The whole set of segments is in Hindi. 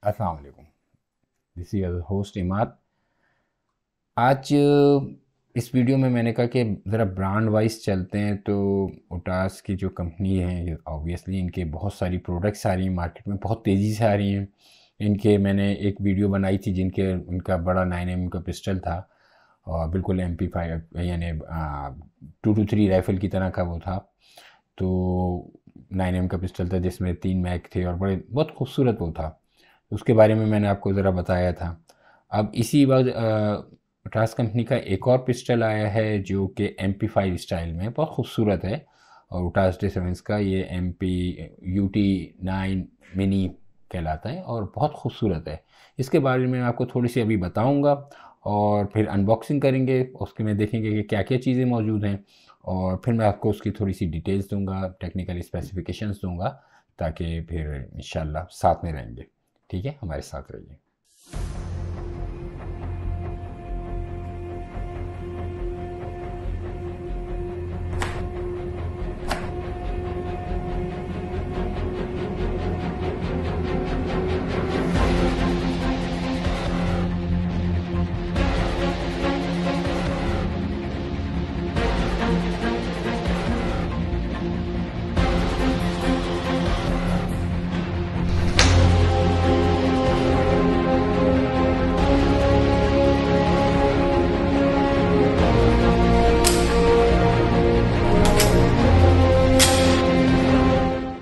अस्सलाम वालेकुम। This is your host Imad. आज इस वीडियो में मैंने कहा कि ज़रा ब्रांड वाइज चलते हैं। तो ओटास की जो कंपनी है, ऑब्वियसली इनके बहुत सारी प्रोडक्ट्स आ रही हैं मार्केट में, बहुत तेज़ी से आ रही हैं। इनके मैंने एक वीडियो बनाई थी जिनके उनका बड़ा 9mm का पिस्टल था और बिल्कुल MP5 यानी 223 राइफ़ल की तरह का वो था। तो 9mm का पिस्टल था जिसमें 3 मैग थे और बड़े बहुत खूबसूरत वो था। उसके बारे में मैंने आपको ज़रा बताया था। अब इसी वक्त ओटास कंपनी का एक और पिस्टल आया है जो कि MP5 स्टाइल में बहुत खूबसूरत है। और ओटास डिफेंस का ये MP UT9 मिनी कहलाता है और बहुत खूबसूरत है। इसके बारे में आपको थोड़ी सी अभी बताऊंगा और फिर अनबॉक्सिंग करेंगे, उसके में देखेंगे कि क्या क्या चीज़ें मौजूद हैं और फिर मैं आपको उसकी थोड़ी सी डिटेल्स दूंगा, टेक्निकल स्पेसिफिकेशंस दूंगा, ताकि फिर इंशाल्लाह साथ में रहेंगे। ठीक है, हमारे साथ रहिए।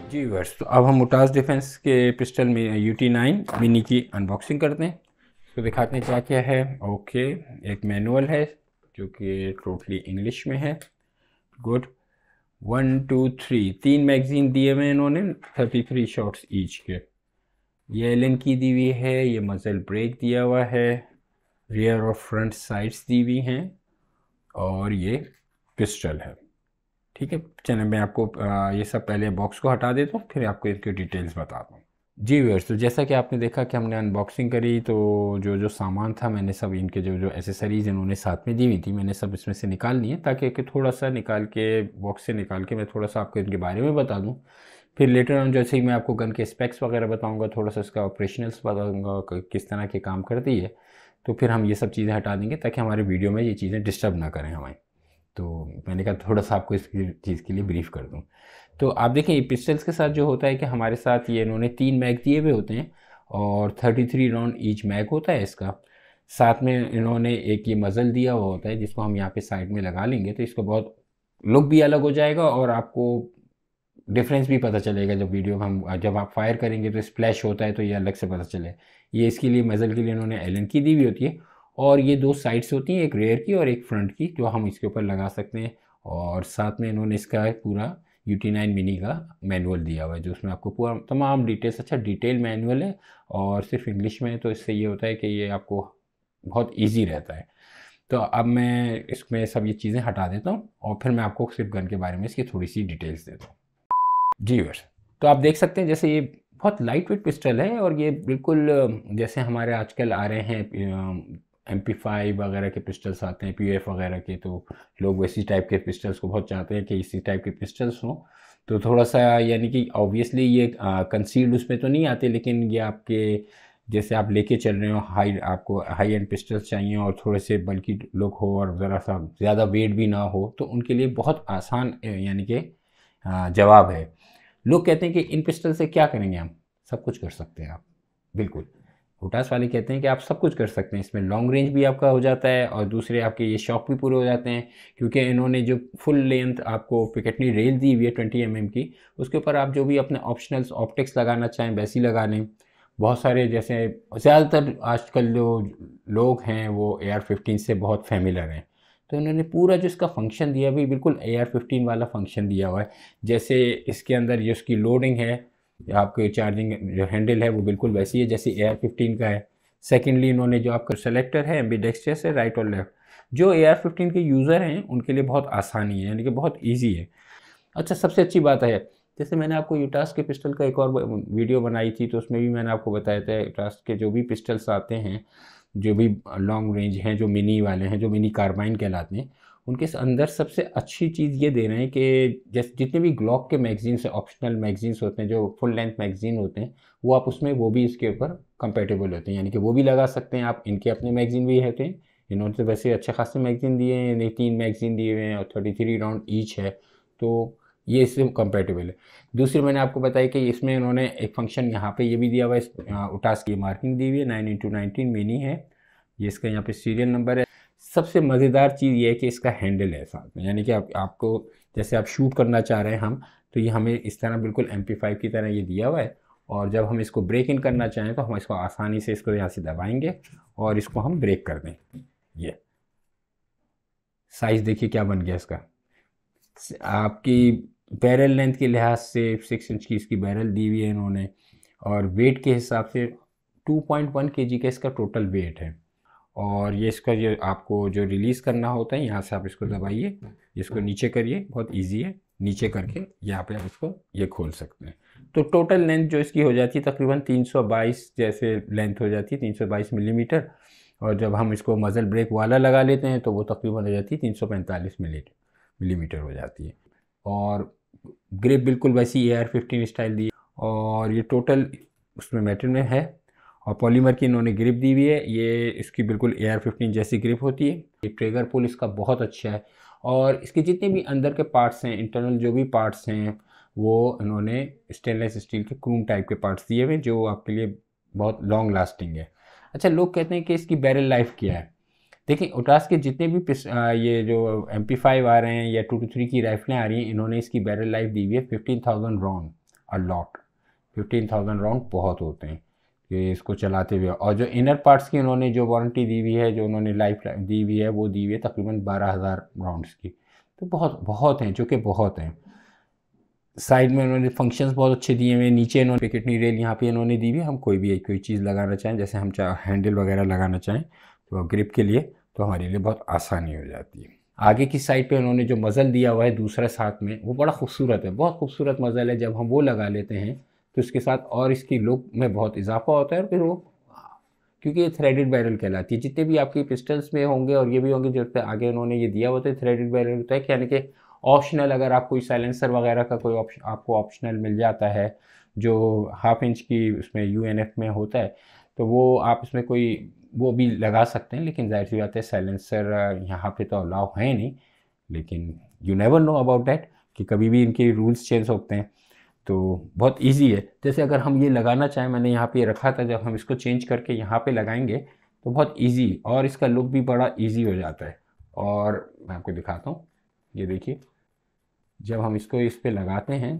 जी व्यूअर्स, तो अब हम ओटास डिफेंस के पिस्टल में UT9 मिनी की अनबॉक्सिंग करते हैं। तो दिखाते हैं क्या क्या है। ओके, एक मैनुअल है जो कि टोटली इंग्लिश में है। गुड। 1 2 3 तीन मैगजीन दिए हुए इन्होंने, 33 शॉट्स ईच के। ये एलन की दी हुई है, ये मजल ब्रेक दिया हुआ है, रियर और फ्रंट साइड्स दी हुई हैं और ये पिस्टल है। ठीक है, चलिए मैं आपको ये सब पहले बॉक्स को हटा देता हूँ, फिर आपको इसके डिटेल्स बताता हूँ। जी व्यूअर्स, तो जैसा कि आपने देखा कि हमने अनबॉक्सिंग करी, तो जो जो सामान था मैंने सब इनके जो जो एसेसरीज़ इन्होंने साथ में दी हुई थी मैंने सब इसमें से निकाल ली है, ताकि कि थोड़ा सा निकाल के बॉक्स से निकाल के मैं थोड़ा सा आपको इनके बारे में बता दूँ। फिर लेटर ऑन जैसे ही मैं आपको गन के स्पेक्स वगैरह बताऊँगा, थोड़ा सा इसका ऑपरेशनल्स बताऊँगा किस तरह के काम करती है, तो फिर हम ये सब चीज़ें हटा देंगे ताकि हमारे वीडियो में ये चीज़ें डिस्टर्ब ना करें हमें। तो मैंने कहा थोड़ा सा आपको इस चीज़ के लिए ब्रीफ कर दूं। तो आप देखें पिस्टल्स के साथ जो होता है कि हमारे साथ ये इन्होंने 3 मैग दिए हुए होते हैं और 33 राउंड ईच मैग होता है इसका। साथ में इन्होंने एक ये मज़ल दिया हुआ होता है जिसको हम यहाँ पे साइड में लगा लेंगे, तो इसको बहुत लुक भी अलग हो जाएगा और आपको डिफरेंस भी पता चलेगा। जब आप फायर करेंगे तो स्प्लैश होता है, तो ये अलग से पता चले। ये इसके लिए मज़ल के लिए इन्होंने एलन की दी हुई होती है और ये दो साइड्स होती हैं, एक रेयर की और एक फ्रंट की, जो हम इसके ऊपर लगा सकते हैं। और साथ में इन्होंने इसका पूरा UT9 मिनी का मैनुअल दिया हुआ है, जो उसमें आपको पूरा तमाम डिटेल्स, अच्छा डिटेल मैनुअल है और सिर्फ इंग्लिश में है, तो इससे ये होता है कि ये आपको बहुत ईजी रहता है। तो अब मैं इसमें सब ये चीज़ें हटा देता हूँ और फिर मैं आपको सिर्फ गन के बारे में इसकी थोड़ी सी डिटेल्स देता हूँ। जी व्यूअर्स, तो आप देख सकते हैं जैसे ये बहुत लाइट वेट पिस्टल है और ये बिल्कुल जैसे हमारे आजकल आ रहे हैं MP5 वगैरह के पिस्टल्स आते हैं, PF वगैरह के, तो लोग वैसी टाइप के पिस्टल्स को बहुत चाहते हैं कि इसी टाइप के पिस्टल्स हों। तो थोड़ा सा यानी कि ऑब्वियसली ये कंसील्ड उसमें तो नहीं आते, लेकिन ये आपके जैसे आप लेके चल रहे हो, आपको हाई एंड पिस्टल्स चाहिए और थोड़े से बल्कि लुक हो और ज़रा सा ज़्यादा वेट भी ना हो, तो उनके लिए बहुत आसान यानी कि जवाब है। लोग कहते हैं कि इन पिस्टल से क्या करेंगे हम, सब कुछ कर सकते हैं आप। बिल्कुल, ओटास वाले कहते हैं कि आप सब कुछ कर सकते हैं, इसमें लॉन्ग रेंज भी आपका हो जाता है और दूसरे आपके ये शॉक भी पूरे हो जाते हैं, क्योंकि इन्होंने जो फुल लेंथ आपको पिकेटनी रेल दी हुई है 20 mm की, उसके ऊपर आप जो भी अपने ऑप्शनल्स ऑप्टिक्स लगाना चाहें वैसी लगा लें। बहुत सारे जैसे ज़्यादातर आजकल जो लोग हैं वो AR-15 से बहुत फेमिलर हैं, तो इन्होंने पूरा जो इसका फंक्शन दिया भी बिल्कुल AR-15 वाला फंक्शन दिया हुआ है। जैसे इसके अंदर जो इसकी लोडिंग है, आपके चार्जिंग जो हैंडल है वो बिल्कुल वैसी है जैसे AR-15 का है। सेकेंडली इन्होंने जो आपका सेलेक्टर है एम्बीडेक्स्ट्रस है, राइट और लेफ्ट, जो AR-15 के यूज़र हैं उनके लिए बहुत आसानी है, यानी कि बहुत ईजी है। अच्छा, सबसे अच्छी बात है, जैसे मैंने आपको यूटास के पिस्टल का एक और वीडियो बनाई थी, तो उसमें भी मैंने आपको बताया था यूटास के जो भी पिस्टल्स आते हैं, जो भी लॉन्ग रेंज हैं, जो मिनी वाले हैं, जो मिनी कार्बाइन कहलाते हैं, उनके अंदर सबसे अच्छी चीज़ ये दे रहे हैं कि जैसे जितने भी ग्लॉक के मैगजीन्स ऑप्शनल मैगजीन्स होते हैं, जो फुल लेंथ मैगजीन होते हैं, वो आप उसमें वो भी इसके ऊपर कंपेटेबल होते हैं, यानी कि वो भी लगा सकते हैं आप। इनके अपने मैगज़ीन भी होते हैं, इन्होंने तो वैसे अच्छे खासे मैगज़ीन दिए हैं, 3 मैगज़ीन दिए हुए हैं और 33 राउंड ईच है, तो ये इससे कंपेटेबल है। दूसरी मैंने आपको बताया कि इसमें इन्होंने एक फंक्शन यहाँ पे ये भी दिया हुआ है, उटास की मार्किंग दी हुई है, 9x19 मिनी है, ये इसका यहाँ पे सीरियल नंबर है। सबसे मज़ेदार चीज़ ये है कि इसका हैंडल है साथ में, यानी कि आपको जैसे आप शूट करना चाह रहे हैं हम, तो ये हमें इस तरह बिल्कुल MP5 की तरह ये दिया हुआ है, और जब हम इसको ब्रेक इन करना चाहें तो हम इसको आसानी से इसको यहाँ से दबाएंगे और इसको हम ब्रेक कर दें। ये साइज़ देखिए क्या बन गया इसका। आपकी बैरल लेंथ के लिहाज से 6 इंच की इसकी बैरल दी हुई है इन्होंने, और वेट के हिसाब से 2.1 kg का इसका टोटल वेट है। और ये इसका ये आपको जो रिलीज़ करना होता है, यहाँ से आप इसको दबाइए, इसको नीचे करिए, बहुत इजी है, नीचे करके यहाँ पे आप इसको ये खोल सकते हैं। तो टोटल लेंथ जो इसकी हो जाती है तकरीबन 322 जैसे लेंथ हो जाती है, 322 मिलीमीटर, और जब हम इसको मज़ल ब्रेक वाला लगा लेते हैं तो वो तकरीबन हो जाती है 345 मिलीमीटर हो जाती है। और ग्रिप बिल्कुल वैसी AR-15 स्टाइल दी है, और ये टोटल उसमें मेटल में है, और पॉलीमर की इन्होंने ग्रिप दी हुई है, ये इसकी बिल्कुल AR-15 जैसी ग्रिप होती है। ये ट्रिगर पुल इसका बहुत अच्छा है, और इसके जितने भी अंदर के पार्ट्स हैं, इंटरनल जो भी पार्ट्स हैं, वो इन्होंने स्टेनलेस स्टील के क्रूम टाइप के पार्ट्स दिए हुए, जो आपके लिए बहुत लॉन्ग लास्टिंग है। अच्छा, लोग कहते हैं कि इसकी बैरल लाइफ क्या है। देखिए, उटास के जितने भी ये जो MP5 आ रहे हैं या 223 की राइफलें आ रही हैं, इन्होंने इसकी बैरल लाइफ दी हुई है 15,000 राउंड अ लॉट। 15,000 राउंड बहुत होते हैं कि इसको चलाते हुए, और जो इनर पार्ट्स की उन्होंने जो वारंटी दी हुई है, जो उन्होंने लाइफ दी हुई है, वो दी हुई है तकरीबन 12,000 राउंड्स की। तो बहुत हैं, जो कि बहुत हैं। साइड में उन्होंने फंक्शंस बहुत अच्छे दिए हुए हैं। नीचे इन्होंने पिकेटनी रेल यहाँ पे इन्होंने दी हुई है। हम कोई चीज़ लगाना चाहें, जैसे हम हैंडल वगैरह लगाना चाहें तो ग्रिप के लिए, तो हमारे लिए बहुत आसानी हो जाती है। आगे की साइड पे उन्होंने जो मज़ल दिया हुआ है दूसरा साथ में, वो बड़ा खूबसूरत है, बहुत खूबसूरत मज़ल है। जब हम वो लगा लेते हैं तो इसके साथ और इसकी लुक में बहुत इजाफा होता है। और फिर वो, क्योंकि ये थ्रेडेड बैरल कहलाती है, जितने भी आपकी पिस्टल्स में होंगे और ये भी होंगे, जो आगे उन्होंने ये दिया होता है थ्रेडेड बैरल होता है, यानी कि ऑप्शनल अगर आप कोई साइलेंसर वगैरह का कोई आपको ऑप्शनल मिल जाता है जो 1/2 इंच की उसमें UNF में होता है, तो वो आप इसमें कोई वो भी लगा सकते हैं। लेकिन जाहिर सी बात है साइलेंसर यहाँ पे तो अलाउ है नहीं, लेकिन you never know about that कि कभी भी इनके रूल्स चेंज होते हैं। तो बहुत इजी है। जैसे अगर हम ये लगाना चाहें, मैंने यहाँ पे रखा था, जब हम इसको चेंज करके यहाँ पे लगाएंगे तो बहुत इजी, और इसका लुक भी बड़ा इजी हो जाता है। और मैं आपको दिखाता हूँ, ये देखिए, जब हम इसको इस पे लगाते हैं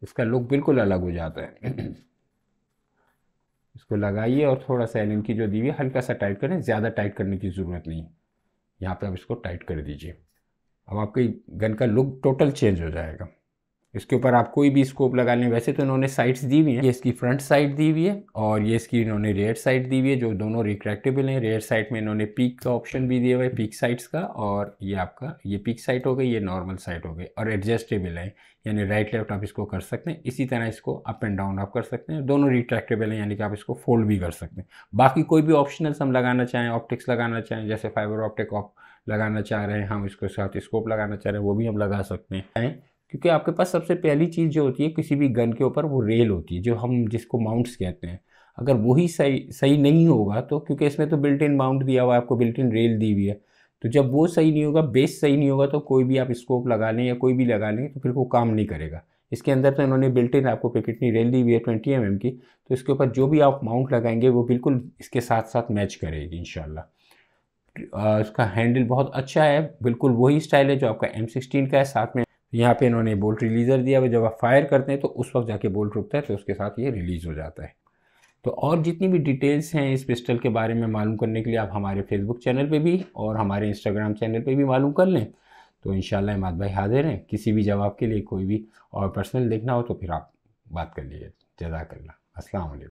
इसका लुक बिल्कुल अलग हो जाता है। इसको लगाइए और थोड़ा सा एलन की जो दी हुई है हल्का सा टाइट करें, ज़्यादा टाइट करने की ज़रूरत नहीं। यहाँ पे आप इसको टाइट कर दीजिए, अब आपकी गन का लुक टोटल चेंज हो जाएगा। इसके ऊपर आप कोई भी स्कोप लगा लें। वैसे तो इन्होंने साइड्स दी हुई हैं, ये इसकी फ्रंट साइड दी हुई है और ये इसकी इन्होंने रेयर साइड दी हुई है, जो दोनों रिट्रैक्टेबल हैं। रेयर साइड में इन्होंने पीक का ऑप्शन भी दिया हुआ है, पीक साइड्स का, और ये आपका ये पीक साइड हो गई, ये नॉर्मल साइड हो गई, और एडजस्टेबल है, यानी राइट लेफ्ट आप इसको कर सकते हैं। इसी तरह इसको अप एंड डाउन आप कर सकते हैं। दोनों रिट्रैक्टेबल हैं, यानी कि आप इसको फोल्ड भी कर सकते हैं। बाकी कोई भी ऑप्शनल्स हम लगाना चाहें, ऑप्टिक्स लगाना चाहें, जैसे फाइबर ऑप्टिक लगाना चाह रहे हैं हम, इसके साथ स्कोप लगाना चाह रहे हैं, वो भी हम लगा सकते हैं। क्योंकि आपके पास सबसे पहली चीज़ जो होती है किसी भी गन के ऊपर, वो रेल होती है, जो हम जिसको माउंट्स कहते हैं। अगर वही सही नहीं होगा तो, क्योंकि इसमें तो बिल्ट इन माउंट दिया हुआ है, आपको बिल्ट इन रेल दी हुई है, तो जब वो सही नहीं होगा, बेस सही नहीं होगा, तो कोई भी आप स्कोप लगा लें या कोई भी लगा लें तो फिर वो काम नहीं करेगा। इसके अंदर तो इन्होंने बिल्ट इन आपको पिकेटनी रेल दी हुई है 20 mm की, तो इसके ऊपर जो भी आप माउंट लगाएंगे वो बिल्कुल इसके साथ साथ मैच करेगी इंशाल्लाह। इसका हैंडल बहुत अच्छा है, बिल्कुल वही स्टाइल है जो आपका M16 का है। साथ में यहाँ पे इन्होंने बोल्ट रिलीज़र दिया हुआ है, जब आप फायर करते हैं तो उस वक्त जाके बोल्ट रुकता है, तो उसके साथ ये रिलीज़ हो जाता है। तो और जितनी भी डिटेल्स हैं इस पिस्टल के बारे में मालूम करने के लिए आप हमारे फेसबुक चैनल पे भी और हमारे इंस्टाग्राम चैनल पे भी मालूम कर लें। तो इंशाल्लाह इमाद भाई हाजिर हैं, किसी भी जवाब के लिए कोई भी और पर्सनल देखना हो तो फिर आप बात कर लीजिए। जज़ाकल्लाह, अस्सलाम वालेकुम।